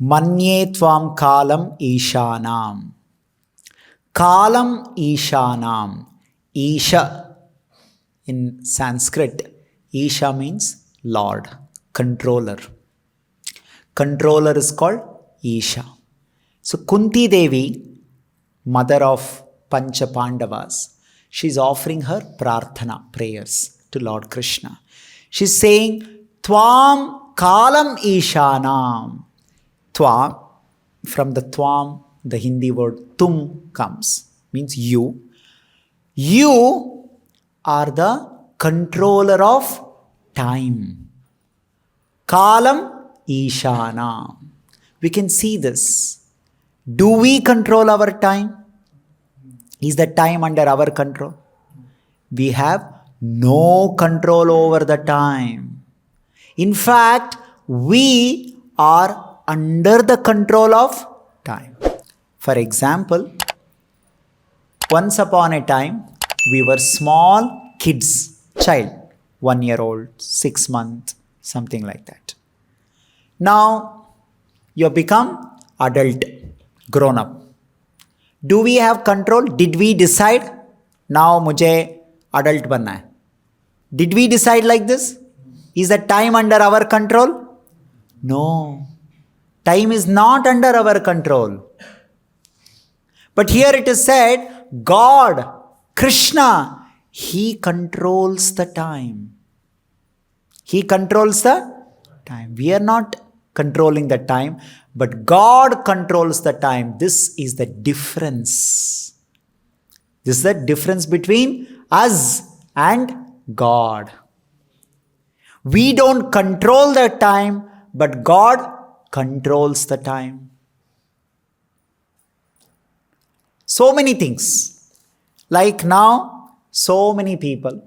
Manye tvam kalam ishanam. Kalam ishanam. Isha in Sanskrit, Isha means Lord, controller. Controller is called Isha. So Kunti Devi, mother of Pancha Pandavas, she's offering her prarthana, prayers to Lord Krishna. She's saying, Tvam kalam ishanam. Tvam, from the Tvam, the Hindi word tum comes, means you. You are the controller of time. Kalam ishanam. We can see this. Do we control our time? Is the time under our control? We have no control over the time. In fact, we are under the control of time. For example, once upon a time, we were small kids, child, 1 year old, 6 months, something like that. Now, you have become adult, grown up. Do we have control? Did we decide? Now, mujhe adult banna hai. Did we decide like this? Is the time under our control? No. Time is not under our control. But here it is said, God, Krishna, He controls the time. He controls the time. We are not controlling the time, but God controls the time. This is the difference. This is the difference between us and God. We don't control the time, but God controls the time. So many things. Like now, so many people,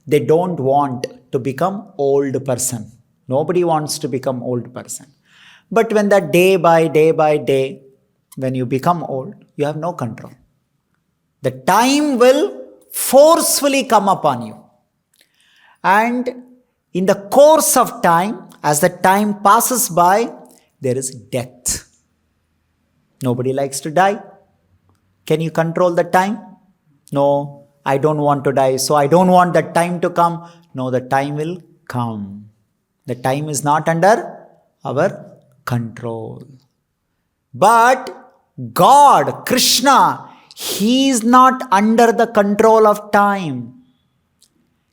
they don't want to become old person. Nobody wants to become old person. But when that day by day, when you become old, you have no control. The time will forcefully come upon you. And in the course of time, as the time passes by, there is death. Nobody likes to die. Can you control the time? No, I don't want to die, so I don't want that time to come. No, the time will come. The time is not under our control. But God, Krishna, He is not under the control of time.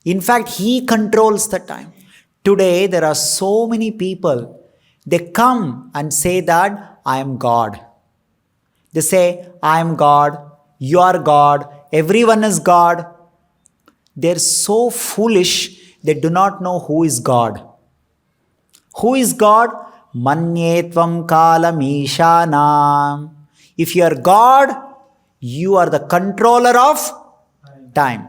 In fact, He controls the time. Today, there are so many people, they come and say that I am God. They say, I am God, you are God, everyone is God. They're so foolish, they do not know who is God. Who is God? Manye tvam kalam ishanam. If you are God, you are the controller of time.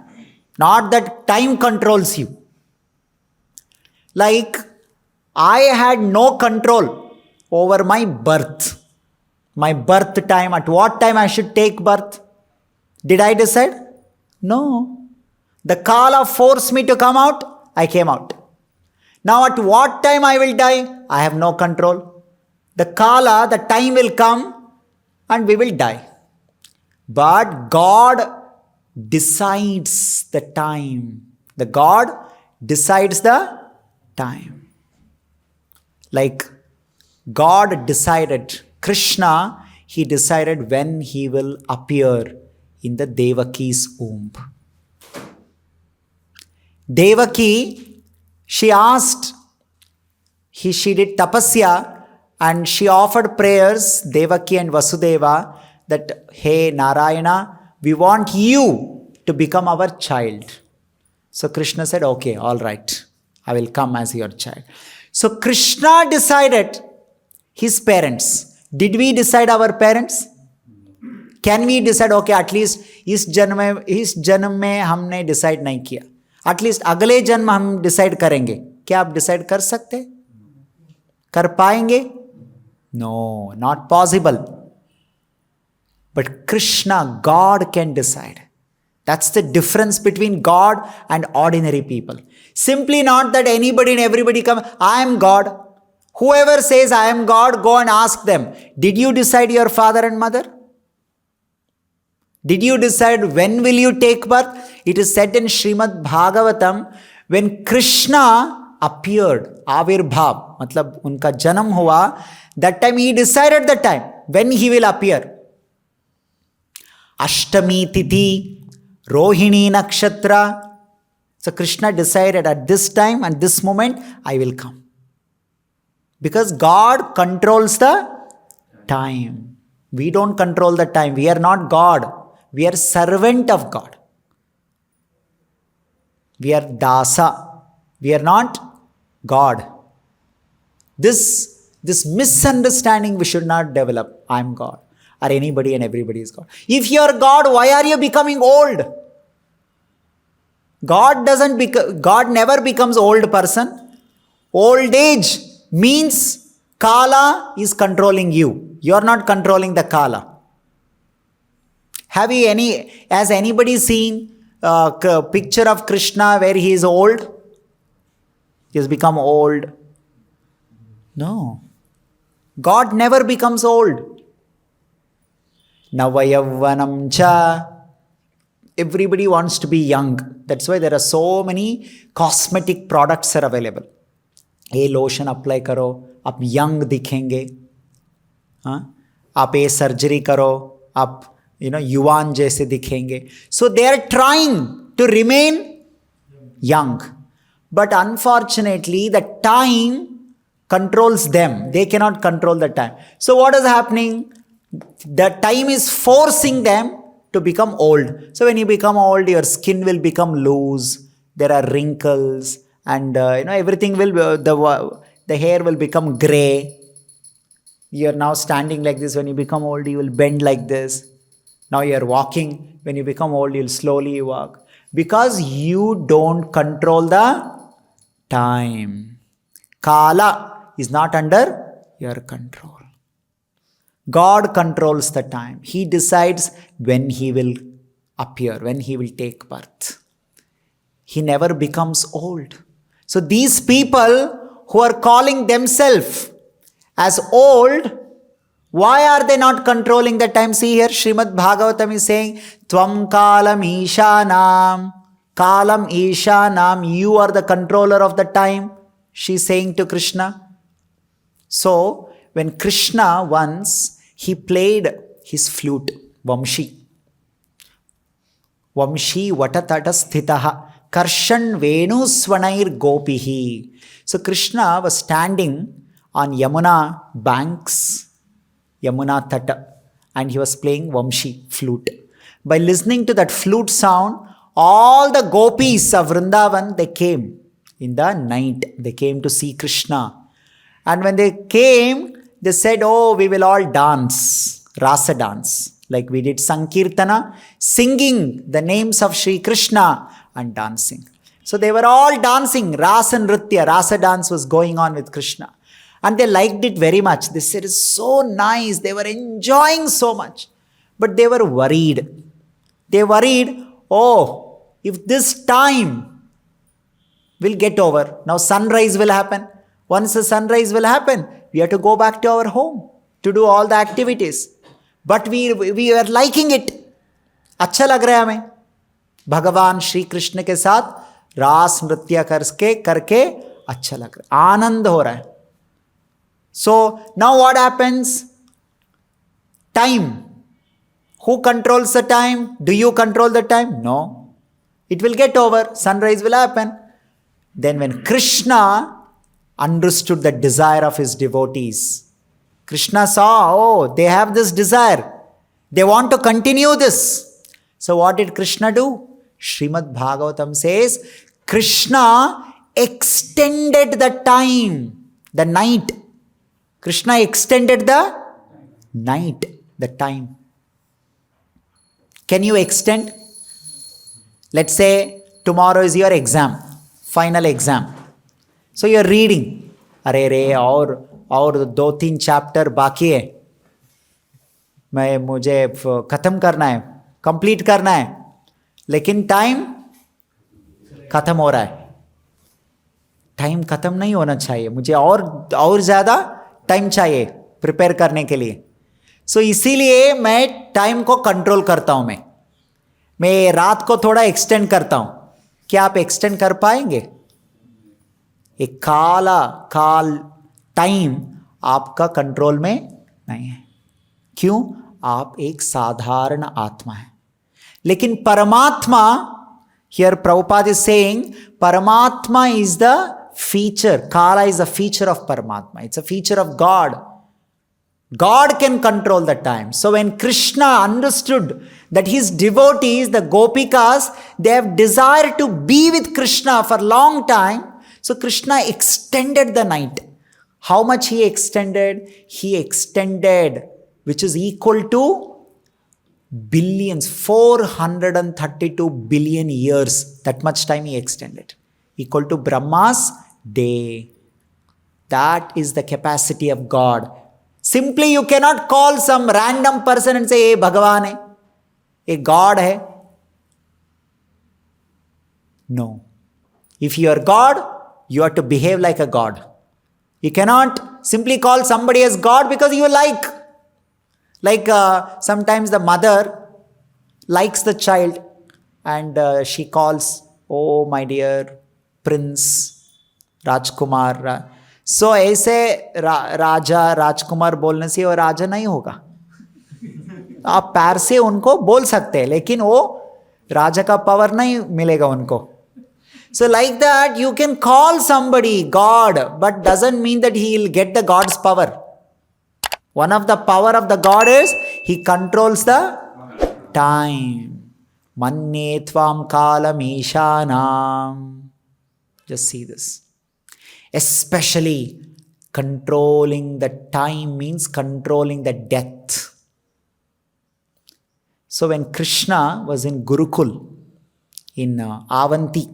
Not that time controls you. Like, I had no control over my birth. My birth time, at what time I should take birth? Did I decide? No. The Kala forced me to come out, I came out. Now at what time I will die? I have no control. The Kala, the time will come and we will die. But God decides the time. The God decides the time. Like God decided, Krishna, He decided when He will appear in the Devaki's womb. Devaki, she asked, she did tapasya and she offered prayers, Devaki and Vasudeva, that, hey Narayana, we want you to become our child. So Krishna said, okay, all right, I will come as your child. So Krishna decided his parents. Did we decide our parents? Can we decide, okay, at least इस जन्म में हमने decide नहीं किया, at least अगले जन्म हम decide करेंगे? क्या आप डिसाइड कर सकते, कर पाएंगे? No, not possible. But Krishna, God can decide. That's the difference between God and ordinary people. Simply not that anybody and everybody come, I am God, Whoever says, I am God, go and ask them, did you decide your father and mother? Did you decide when will you take birth? It is said in Srimad Bhagavatam, when Krishna appeared, Avirbhav, matlab unka janam hua, that time he decided the time when he will appear. Ashtami Tithi, Rohini Nakshatra. So Krishna decided at this time and this moment, I will come. Because God controls the time. We don't control the time. We are not God. We are servant of God. We are Dasa. We are not God. This misunderstanding we should not develop. I am God. Or anybody and everybody is God. If you are God, why are you becoming old? God never becomes old person. Old age means Kala is controlling you. You are not controlling the Kala. Has anybody seen a picture of Krishna where he is old? He has become old. No. God never becomes old. Navayavvanam cha. Everybody wants to be young. That's why there are so many cosmetic products are available. ये lotion apply करो, आप young दिखेंगे. आप ये surgery करो, आप युवान जैसे दिखेंगे. So they are trying to remain young. But unfortunately, the time controls them. They cannot control the time. So what is happening? The time is forcing them to become old. So when you become old, your skin will become loose. There are wrinkles. And everything will, the hair will become grey. You are now standing like this. When you become old, you will bend like this. Now you are walking. When you become old, you will slowly walk. Because you don't control the time. Kala is not under your control. God controls the time. He decides when he will appear, when he will take birth. He never becomes old. So these people who are calling themselves as old, why are they not controlling the time? See here, Srimad Bhagavatam is saying, Tvam kalam ishanam, kalam ishanam, you are the controller of the time, she is saying to Krishna. So, when Krishna once, he played his flute, Vamshi. Vamshi vatatata sthitaha. Karshan Venu Swanair Gopihi. So Krishna was standing on Yamuna banks, Yamuna Tata, and he was playing Vamshi, flute. By listening to that flute sound, all the gopis of Vrindavan, they came in the night. They came to see Krishna. And when they came, they said, oh, we will all dance, rasa dance. Like we did Sankirtana, singing the names of Sri Krishna and dancing. So they were all dancing, Rasa Nritya, Rasa dance was going on with Krishna. And they liked it very much. They said it's so nice. They were enjoying so much. But they were worried. They worried, oh, if this time will get over, now sunrise will happen. Once the sunrise will happen, we have to go back to our home to do all the activities. But we are liking it. अच्छा लग रहा है हमें. भगवान श्री कृष्ण के साथ रास नृत्य करके अच्छा लग रहा है, आनंद हो रहा है. So now what happens? Time. Who controls the time? Do you control the time? No. It will get over. Sunrise will happen. Then when Krishna understood the desire of his devotees, Krishna saw, oh, they have this desire. They want to continue this. So what did Krishna do? Srimad Bhagavatam says, Krishna extended the time, the night. Krishna extended the night, the time. Can you extend? Let's say tomorrow is your exam, final exam. So you're reading. अरे रे और 2-3 chapter बाकी है, मुझे खत्म करना है, complete करना है, लेकिन टाइम खत्म हो रहा है. टाइम खत्म नहीं होना चाहिए, मुझे और ज़्यादा टाइम चाहिए प्रिपेयर करने के लिए. सो इसीलिए मैं टाइम को कंट्रोल करता हूं. मैं रात को थोड़ा एक्सटेंड करता हूं. क्या आप एक्सटेंड कर पाएंगे? एक काल टाइम आपका कंट्रोल में नहीं है. क्यों? आप एक साधारण आत्मा है. लेकिन परमात्मा, हियर प्रभुपाद इज सेइंग, परमात्मा is the feature. Kala is a feature of Paramatma. It's a feature of God. God can control the time. So when Krishna understood that his devotees, the gopikas, they have desire to be with Krishna for long time, so Krishna extended the night. How much he extended? He extended, which is equal to billions, 432 billion years. That much time he extended. Equal to Brahma's day. That is the capacity of God. Simply you cannot call some random person and say, hey, Bhagavan hai, a God hai. No. If you are God, you have to behave like a God. You cannot simply call somebody as God because you like. Like sometimes the mother likes the child and she calls, oh my dear Prince, राजकुमार. सो ऐसे राजा राजकुमार बोलने से वो राजा नहीं होगा. आप पैर से उनको बोल सकते हैं लेकिन वो राजा का पावर नहीं मिलेगा उनको. So like that you can call somebody God, but doesn't mean that he will get the God's power. One of the power of the God is he controls the time. Manye tvam kalam ishanam. Just see this. Especially controlling the time means controlling the death. So when Krishna was in Gurukul, in Avanti,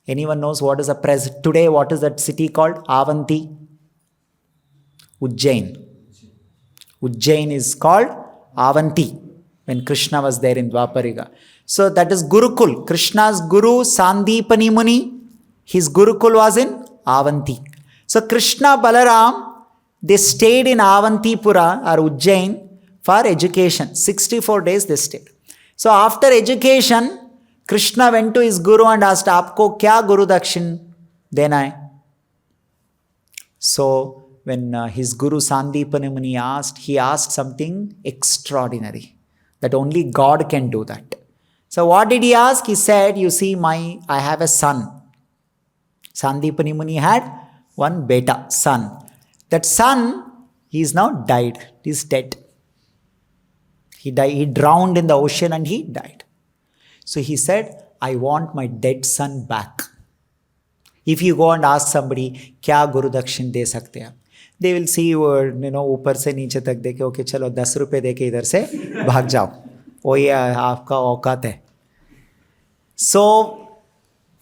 anyone knows what is today, what is that city called? Avanti? Ujjain. Ujjain is called Avanti when Krishna was there in Dwapariga. So that is Gurukul. Krishna's Guru, Sandipani Muni, his Gurukul was in Avanti. So Krishna Balaram, they stayed in Avantipura or Ujjain for education. 64 days they stayed. So after education, Krishna went to his Guru and asked, Aapko kya Guru Dakshin dena hai? So when his Guru Sandipani Muni asked, he asked something extraordinary that only God can do that. So what did he ask? He said, you see, I have a son. Sandipani Muni had one beta, son. That son, he is now died. He is dead. He died. He drowned in the ocean and he died. So he said, I want my dead son back. If you go and ask somebody, क्या गुरु दक्षिण दे सकते हैं? They will see you, ऊपर से नीचे तक देखे, okay चलो 10 रुपए देके इधर से भाग जाओ. वो ये आपका औकात है. So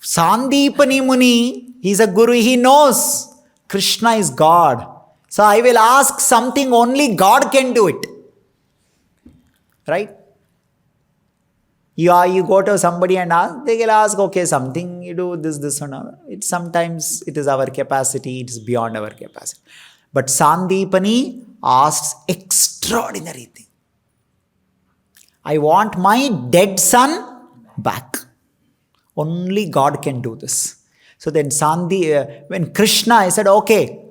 Sandipani Muni, he is a guru, he knows Krishna is God. So I will ask something only God can do it. Right? You go to somebody and ask, they will ask, okay, something you do, this and all. Sometimes it is our capacity, it is beyond our capacity. But Sandipani asks extraordinary thing. I want my dead son back. Only God can do this. So then when Krishna, I said, okay,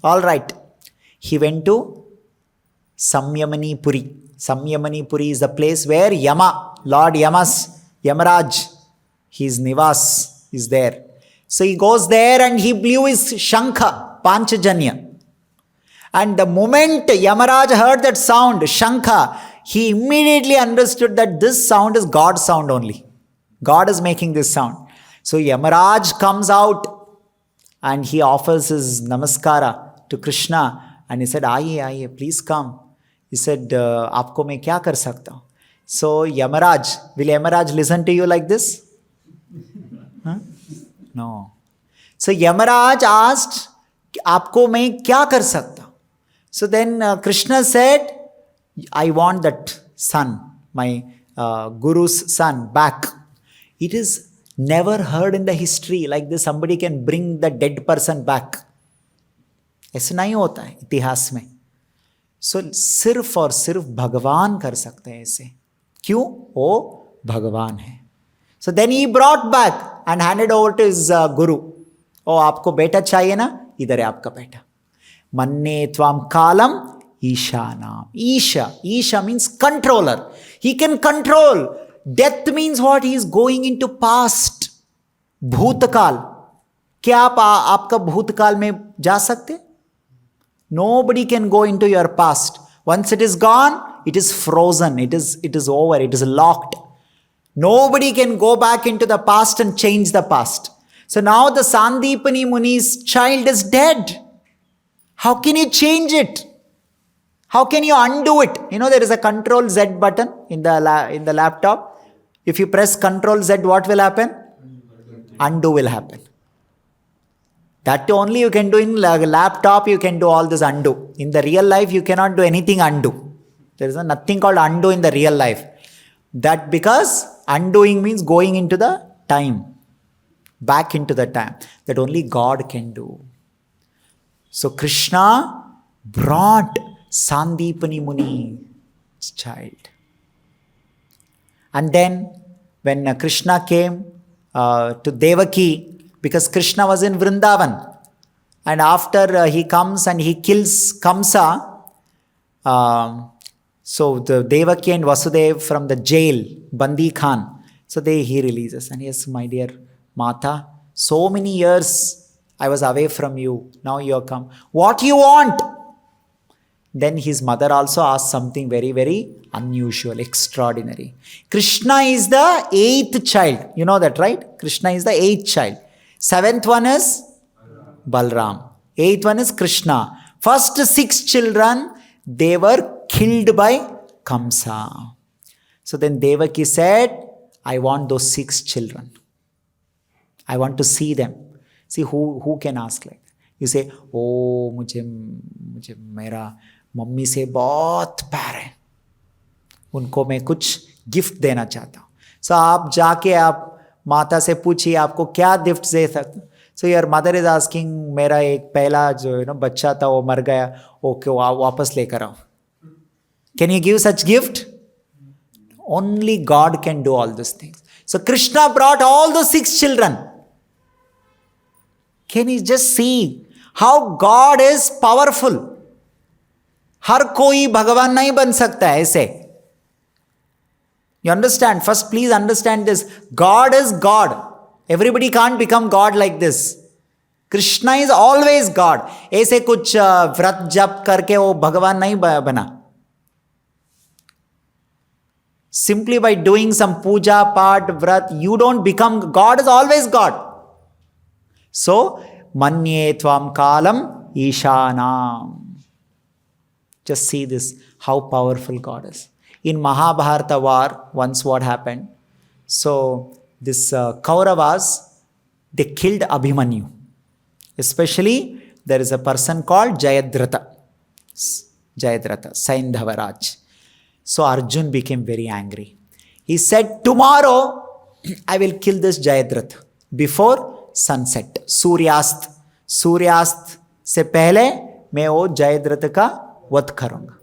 all right. He went to Samyamani Puri. Samyamani Puri is the place where Lord Yamaraj, his Nivas is there. So he goes there and he blew his Shankha, Panchajanya. And the moment Yamaraj heard that sound, Shankha, he immediately understood that this sound is God's sound only. God is making this sound. So Yamaraj comes out and he offers his namaskara to Krishna and he said, Aiye, please come. He said, Aapko main kya kar sakta hu? So Yamaraj, will Yamaraj listen to you like this? Huh? No. So Yamaraj asked, Aapko main kya kar sakta hu? So then Krishna said, I want that son, my Guru's son back. It is Never heard in the history like this somebody can bring the dead person back. ऐसे नहीं होता है इतिहास में. सो सिर्फ और सिर्फ भगवान कर सकते हैं ऐसे. क्यों? वो भगवान है. So then he brought back and handed over to his guru. ओ आपको बेटा चाहिए ना, इधर है आपका बेटा. मन्ने त्वाम कालम ईशानाम. ईशा means controller. He can control. Death means what? He is going into past. भूतकाल. क्या आप आपका भूतकाल में जा सकते? Nobody can go into your past. Once it is gone, it is frozen. It is over. It is locked. Nobody can go back into the past and change the past. So now the Sandipani Muni's child is dead. How can you change it? How can you undo it? You know there is a Control Z button in the laptop. If you press Control Z, what will happen? Undo will happen. That only you can do in laptop. You can do all this undo. In the real life, you cannot do anything undo. There is nothing called undo in the real life. That because undoing means going into the time. Back into the time. That only God can do. So Krishna brought Sandipani Muni's child. And then when Krishna came to Devaki, because Krishna was in Vrindavan, and after he comes and he kills Kamsa, so the Devaki and Vasudev from the jail, Bandi Khan, so he releases. And yes, my dear Mata, so many years I was away from you, now you have come. What you want? Then his mother also asked something very, very unusual, extraordinary. Krishna is the 8th child. You know that, right? Krishna is the 8th child. 7th one is Balram. 8th one is Krishna. First 6 children, they were killed by Kamsa. So then Devaki said, I want those 6 children. I want to see them. See who can ask like that. You say, oh, मुझे मेरा mummy से बहुत प्यार है, उनको मैं कुछ gift देना चाहता हूँ. So आप जाके आप माता से पूछिए आपको क्या गिफ्ट दे सकते. So your mother is asking, मेरा एक पहला जो है ना बच्चा था वो मर गया, ओके वापस लेकर आओ. Can you give such gift? Only god can do all this things. So Krishna brought all the 6 children. Can you just see how god is powerful. हर कोई भगवान नहीं बन सकता है ऐसे. You understand? First, please understand this. God is God. Everybody can't become God like this. Krishna is always God. ऐसे कुछ व्रत जप करके वो भगवान नहीं बना. Simply by doing some puja, part, vrat, you don't become. God is always God. So, manye tvam kalam ishanam. Just see this, how powerful God is. In Mahabharata war, once what happened? So, this Kauravas, they killed Abhimanyu. Especially, there is a person called Jayadratha, Saindhavaraj. So, Arjun became very angry. He said, tomorrow, I will kill this Jayadratha before sunset. Suryast se pehle, मैं वो Jayadratha का वध करूँगा.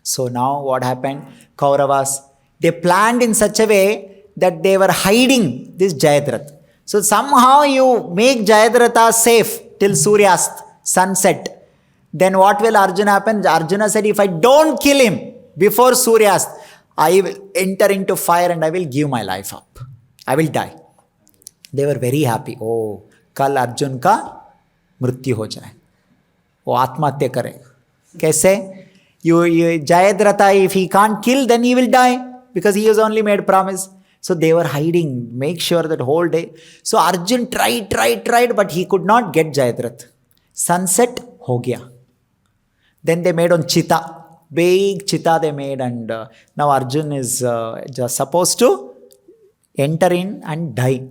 So now what happened? Kauravas, they planned in such a way that they were hiding this Jayadratha. So somehow you make Jayadratha safe till Suryast, sunset. Then what will Arjuna happen? Arjuna said, if I don't kill him before Suryast, I will enter into fire and I will give my life up. I will die. They were very happy. Oh, कल अर्जुन का मृत्यु हो जाए, वो आत्महत्या करे. कैसे? Jayadratha, if he can't kill, then he will die, because he has only made promise. So they were hiding, make sure that whole day. So Arjun tried, but he could not get Jayadratha. Sunset ho gaya. Then they made on Chita, big Chita they made, and now Arjun is just supposed to enter in and die.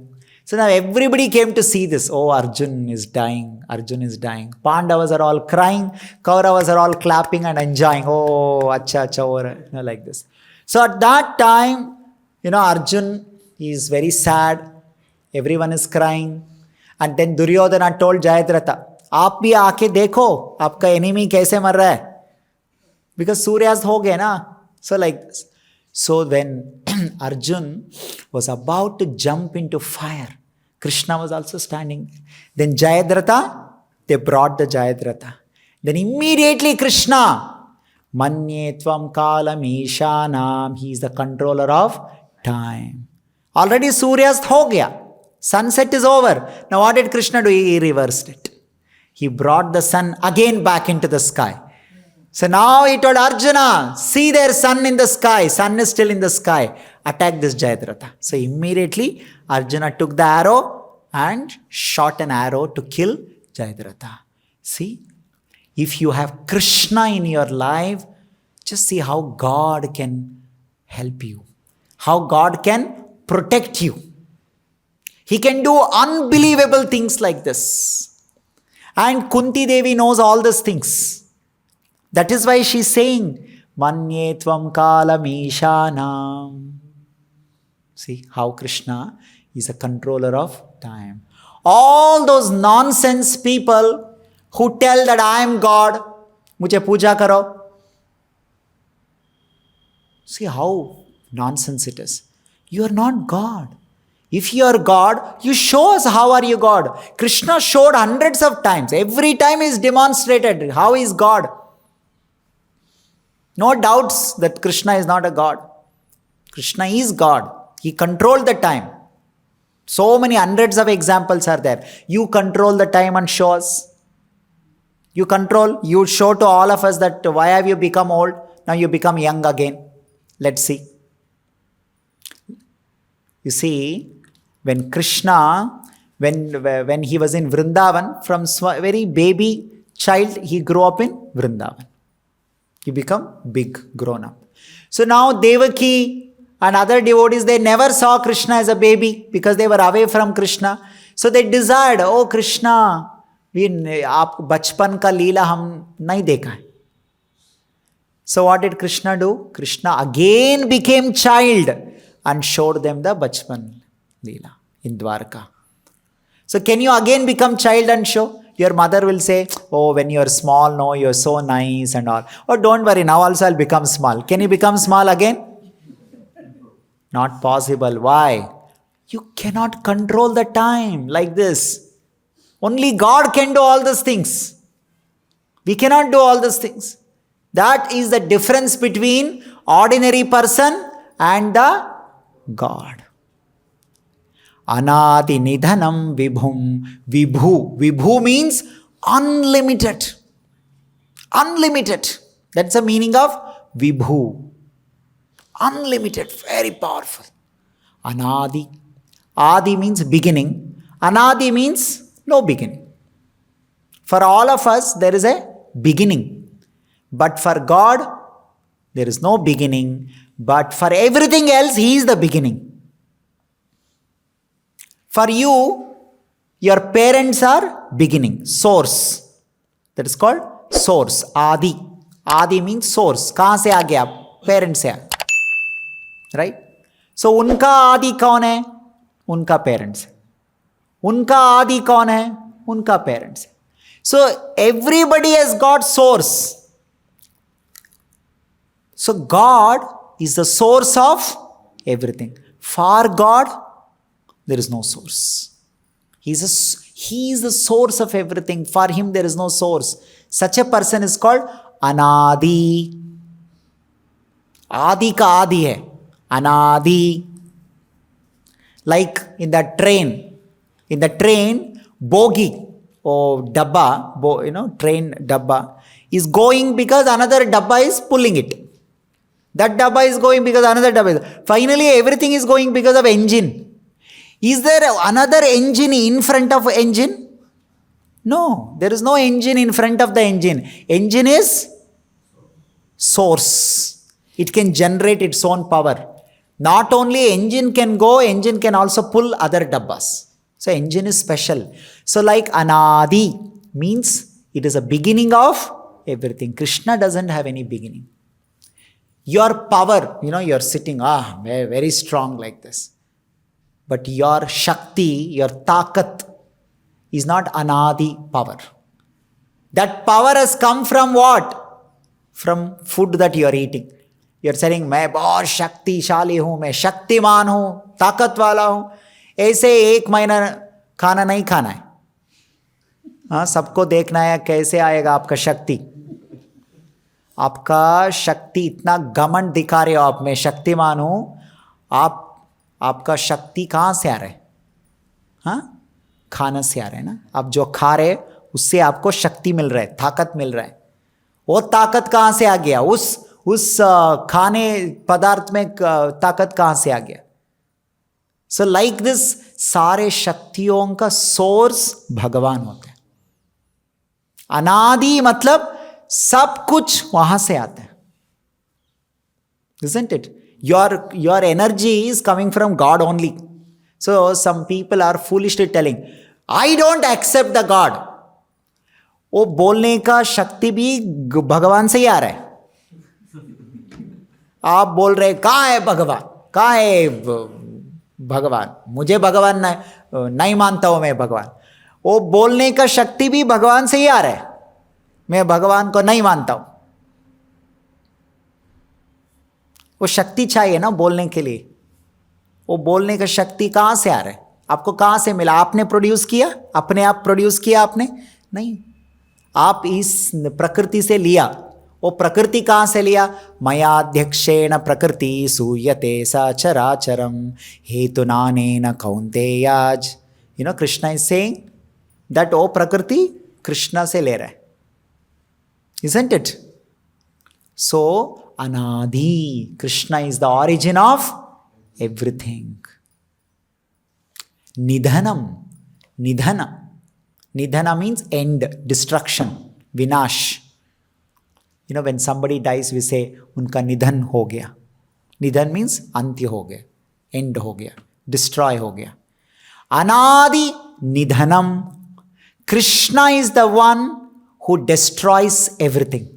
So now everybody came to see this. Oh, Arjun is dying. Pandavas are all crying. Kauravas are all clapping and enjoying. Oh, acha, like this. So at that time, Arjun is very sad. Everyone is crying. And then Duryodhana told Jayadratha, आप भी आके देखो आपका enemy कैसे मर रहा है. Because Suryast ho gaya na. So like this. So when Arjun was about to jump into fire, Krishna was also standing. Then Jayadratha, they brought the Jayadratha. Then immediately Krishna, Manye Tvam Kalam Ishanam, he is the controller of time. Already Suryast ho gaya. Sunset is over. Now what did Krishna do? He reversed it. He brought the sun again back into the sky. So now he told Arjuna, see their sun in the sky. Sun is still in the sky. Attack this Jayadratha. So immediately Arjuna took the arrow and shot an arrow to kill Jayadratha. See, if you have Krishna in your life, just see how God can help you. How God can protect you. He can do unbelievable things like this. And Kunti Devi knows all these things. That is why she is saying, Manye Tvam Kalam Ishanam. See how Krishna is a controller of time. All those nonsense people who tell that I am God, mujhe puja karo. See how nonsense it is. You are not God. If you are God, you show us how are you God. Krishna showed hundreds of times. Every time he is demonstrated how he is God. No doubts that Krishna is not a God. Krishna is God. He controlled the time. So many hundreds of examples are there. You control the time and show us. You control, you show to all of us that why have you become old? Now you become young again. Let's see. You see, when Krishna, when he was in Vrindavan, from very baby child, he grew up in Vrindavan. He become big, grown up. So now Devaki and other devotees, they never saw Krishna as a baby because they were away from Krishna. So they desired, oh Krishna, आप बचपन का लीला हम नहीं देखा है. So what did Krishna do? Krishna again became child and showed them the Bachpan Leela in Dwarka. So can you again become child and show? Your mother will say, oh, when you are small, no, you are so nice and all. Oh, don't worry, now also I'll become small. Can you become small again? Not possible. Why? You cannot control the time like this. Only God can do all these things. We cannot do all these things. That is the difference between ordinary person and the God. Anadi nidhanam vibhum. Vibhu means unlimited. Unlimited. That's the meaning of vibhu. Unlimited. Very powerful. Anadi. Adi means beginning. Anadi means no beginning. For all of us, there is a beginning. But for God, there is no beginning. But for everything else, He is the beginning. For you, your parents are beginning, source. That is called source, Adi. Adi means source. कहाँ से आ गया? Parents से. Right? So उनका आदि कौन है? उनका parents. उनका आदि कौन है? उनका parents. So everybody has got source. So God is the source of everything. For God, there is no source. He is the source of everything. For Him, there is no source. Such a person is called Anadi. Adi ka Adi hai. Anadi. Like in the train, bogie or dabba, train dabba is going because another dabba is pulling it. That dabba is going because another dabba is. Finally, everything is going because of engine. Is there another engine in front of engine? No, there is no engine in front of the engine. Engine is source. It can generate its own power. Not only engine can go, engine can also pull other dabbas. So engine is special. So like Anadi means it is a beginning of everything. Krishna doesn't have any beginning. Your power, you're sitting, very strong like this. But your Shakti, your Takat is not Anadi power. That power has come from what? From food that you are eating. You are saying, मैं बहुत शक्तिशाली हूँ, मैं शक्तिमान हूँ, ताकत वाला हूँ. ऐसे 1 महीना खाना नहीं खाना है. हाँ, सबको देखना है कैसे आएगा आपका शक्ति. आपका शक्ति इतना घमंड दिखा रहे हो आप, मैं शक्तिमान हूँ. आपका शक्ति कहाँ से आ रहा है? हाँ, खाना से आ रहा है ना. आप जो खा रहे उससे आपको शक्ति मिल रहा है, ताकत मिल रहा है. वो ताकत कहाँ से आ गया? उस खाने पदार्थ में ताकत कहाँ से आ गया? सो लाइक दिस, सारे शक्तियों का सोर्स भगवान होता है. अनादि मतलब सब कुछ वहां से आता है. Isn't it? Your energy is coming from God only. So some people are foolishly telling, I don't accept the God. वो बोलने का शक्ति भी भगवान से ही आ रहा है. आप बोल रहे कहाँ है भगवान, कहाँ है भगवान, मुझे भगवान नहीं मानता हूं मैं भगवान. वो बोलने का शक्ति भी भगवान से ही आ रहा है. मैं भगवान को नहीं मानता हूं. वो शक्ति चाहिए ना बोलने के लिए. वो बोलने का शक्ति कहाँ से आ रहा है? आपको कहाँ से मिला? आपने प्रोड्यूस किया? अपने आप प्रोड्यूस किया आपने? नहीं, आप इस प्रकृति से लिया. वो प्रकृति कहाँ से लिया? मयाध्यक्षेण प्रकृति सूयते सचराचरम हेतुनानेन कौन्तेयाज. कृष्णा इज सेइंग दैट वो प्रकृति कृष्णा से ले रहा है. Isn't it? So, Anadi, Krishna is the origin of everything. Nidhanam, Nidhana means end, destruction, Vinash. When somebody dies, we say, unka nidhan ho gaya. Nidhan means antya ho gaya, end ho gaya, destroy ho gaya. Anadi Nidhanam. Krishna is the one who destroys everything.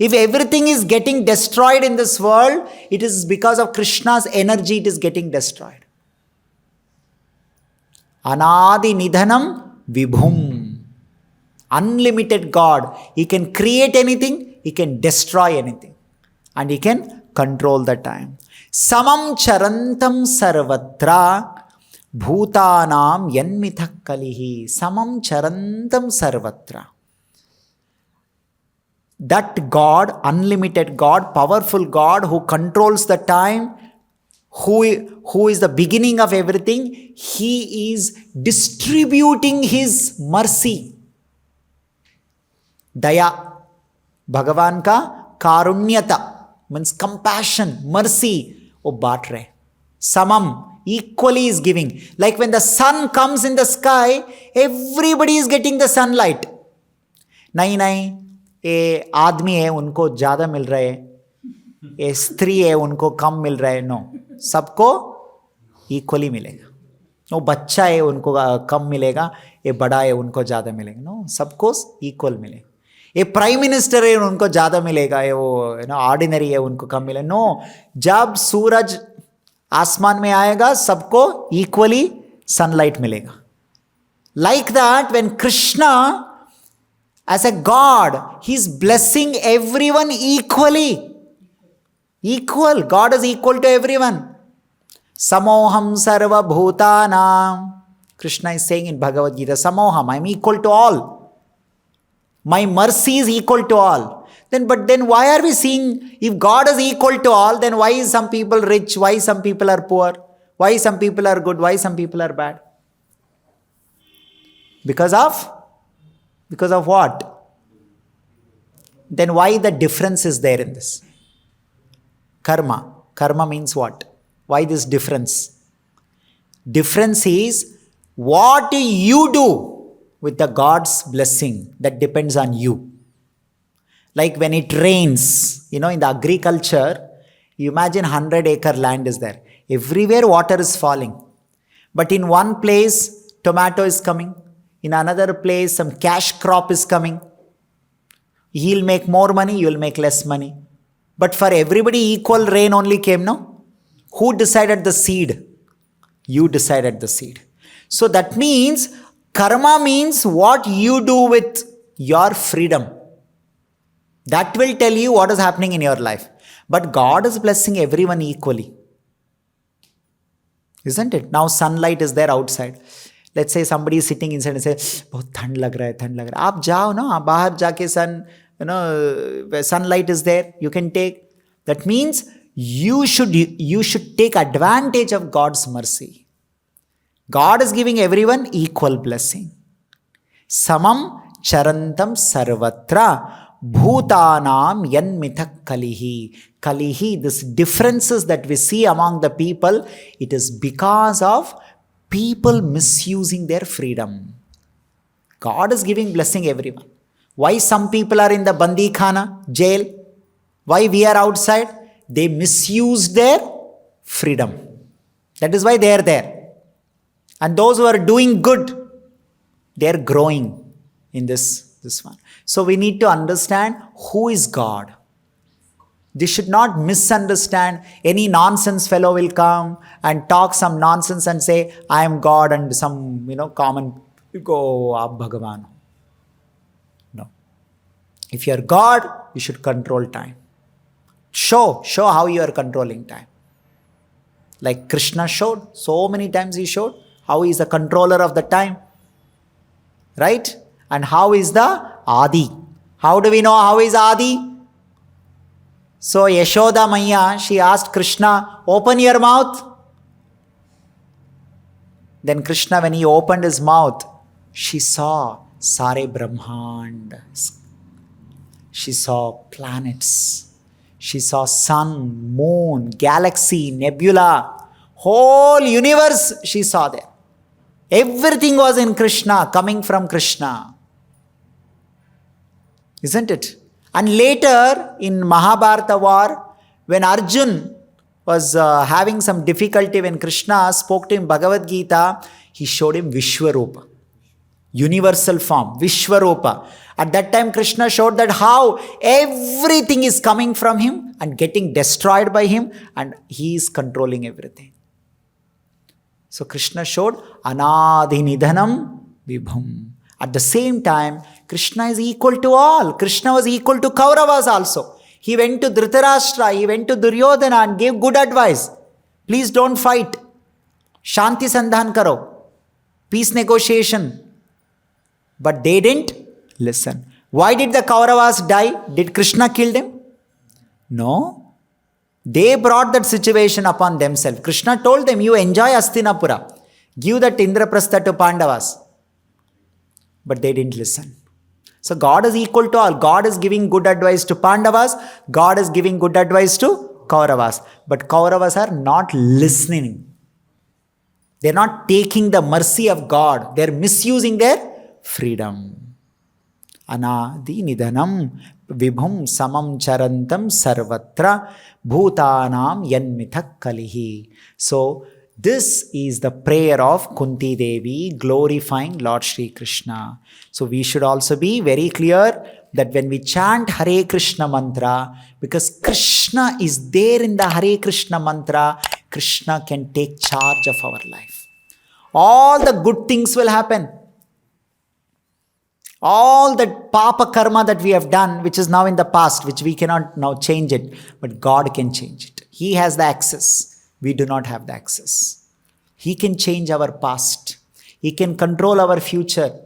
If everything is getting destroyed in this world, it is because of Krishna's energy it is getting destroyed. Anadi Nidhanam Vibhum. Unlimited God. He can create anything, He can destroy anything. And He can control the time. Samam Charantam Sarvatra Bhutanam Yanmithak Kalihi. Samam Charantam Sarvatra. That God, unlimited God, powerful God who controls the time, who is the beginning of everything, He is distributing His mercy. Daya. Bhagavan ka karunyata means compassion, mercy. वो बांट रहे. Samam, equally is giving. Like when the sun comes in the sky, everybody is getting the sunlight. नहीं, ये आदमी है उनको ज़्यादा मिल रहा है, ये स्त्री है उनको कम मिल रहा है. नो, सबको इक्वली मिलेगा. वो बच्चा है उनको कम मिलेगा, ये बड़ा है उनको ज़्यादा मिलेगा. नो, सबको इक्वल मिलेगा. ये प्राइम मिनिस्टर है उनको ज़्यादा मिलेगा, ये वो ऑर्डिनरी है उनको कम मिलेगा. नो, जब सूरज आसमान में आएगा सबको इक्वली सनलाइट मिलेगा. Like that when Krishna as a God, He is blessing everyone equally. Equal. God is equal to everyone. Samoham sarva bhutanam. Krishna is saying in Bhagavad Gita, Samoham, I am equal to all. My mercy is equal to all. But then why are we seeing, if God is equal to all, then why is some people rich, why some people are poor, why some people are good, why some people are bad? Because of what? Then why the difference is there in this? Karma. Karma means what? Why this difference? Difference is what you do with the God's blessing. That depends on you. Like when it rains, in the agriculture, you imagine 100-acre land is there. Everywhere water is falling. But in one place, tomato is coming. In another place, some cash crop is coming. He'll make more money, you'll make less money. But for everybody, equal rain only came, no? Who decided the seed? You decided the seed. So that means karma means what you do with your freedom. That will tell you what is happening in your life. But God is blessing everyone equally. Isn't it? Now sunlight is there outside. Let's say somebody is sitting inside and says, बहुत ठंड लग रहा है, ठंड लग रहा है. आप जाओ ना, बाहर जाके where sunlight is there, you can take. That means you should take advantage of God's mercy. God is giving everyone equal blessing. Samam charantam sarvatra bhutanam yanmithak kalihi. Kalihi, this differences that we see among the people, it is because of people misusing their freedom. God is giving blessing everyone. Why some people are in the Bandi Khana, jail? Why we are outside? They misuse their freedom. That is why they are there. And those who are doing good, they are growing in this one. So we need to understand who is God. They should not misunderstand. Any nonsense fellow will come and talk some nonsense and say, I am God, and some, common, you go, Aap Bhagavan. No. If you are God, you should control time. Show how you are controlling time. Like Krishna showed, so many times he showed how he is the controller of the time. Right? And how is the Adi? How do we know how is Adi? So Yashoda Maya, she asked Krishna, open your mouth. Then Krishna, when he opened his mouth, she saw Sare Brahmand. She saw planets. She saw sun, moon, galaxy, nebula, whole universe she saw there. Everything was in Krishna, coming from Krishna. Isn't it? And later in Mahabharata war, when Arjun was having some difficulty, when Krishna spoke to him Bhagavad Gita, he showed him Vishwarupa. Universal form, Vishwarupa. At that time, Krishna showed that how everything is coming from him and getting destroyed by him, and he is controlling everything. So Krishna showed Anadhi Nidhanam Vibhum. At the same time, Krishna is equal to all. Krishna was equal to Kauravas also. He went to Dhritarashtra, he went to Duryodhana and gave good advice. Please don't fight. Shanti Sandhan karo. Peace negotiation. But they didn't listen. Why did the Kauravas die? Did Krishna kill them? No. They brought that situation upon themselves. Krishna told them, you enjoy Hastinapura. Give that Indraprastha to Pandavas. But they didn't listen. So God is equal to all. God is giving good advice to Pandavas. God is giving good advice to Kauravas. But Kauravas are not listening. They're not taking the mercy of God. They're misusing their freedom. Anadi Nidhanam Vibhum Samam Charantam Sarvatra Bhutanam Yanmithak Kalihi. So this is the prayer of Kunti Devi glorifying Lord Shri Krishna. So we should also be very clear that when we chant Hare Krishna mantra, because Krishna is there in the Hare Krishna mantra, Krishna can take charge of our life. All the good things will happen. All that papa karma that we have done, which is now in the past, which we cannot now change it, but God can change it. He has the access. We do not have the access. He can change our past. He can control our future.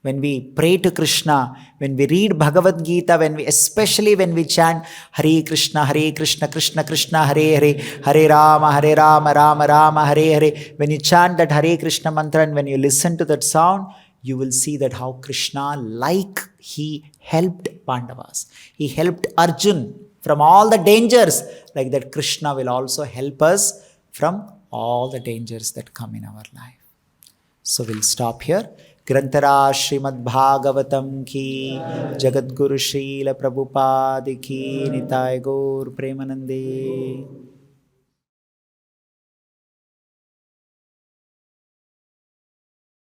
When we pray to Krishna, when we read Bhagavad Gita, especially when we chant Hare Krishna, Krishna Krishna, Hare Hare, Hare Rama, Rama Rama, Hare Hare. When you chant that Hare Krishna mantra and when you listen to that sound, you will see that how Krishna, like he helped Pandavas. He helped Arjun from all the dangers. Like that, Krishna will also help us from all the dangers that come in our life. So we'll stop here. Grantara Srimad Bhagavatam ki, Jagat Guru Srila Prabhupada ki, Nitai Gaur Premanande.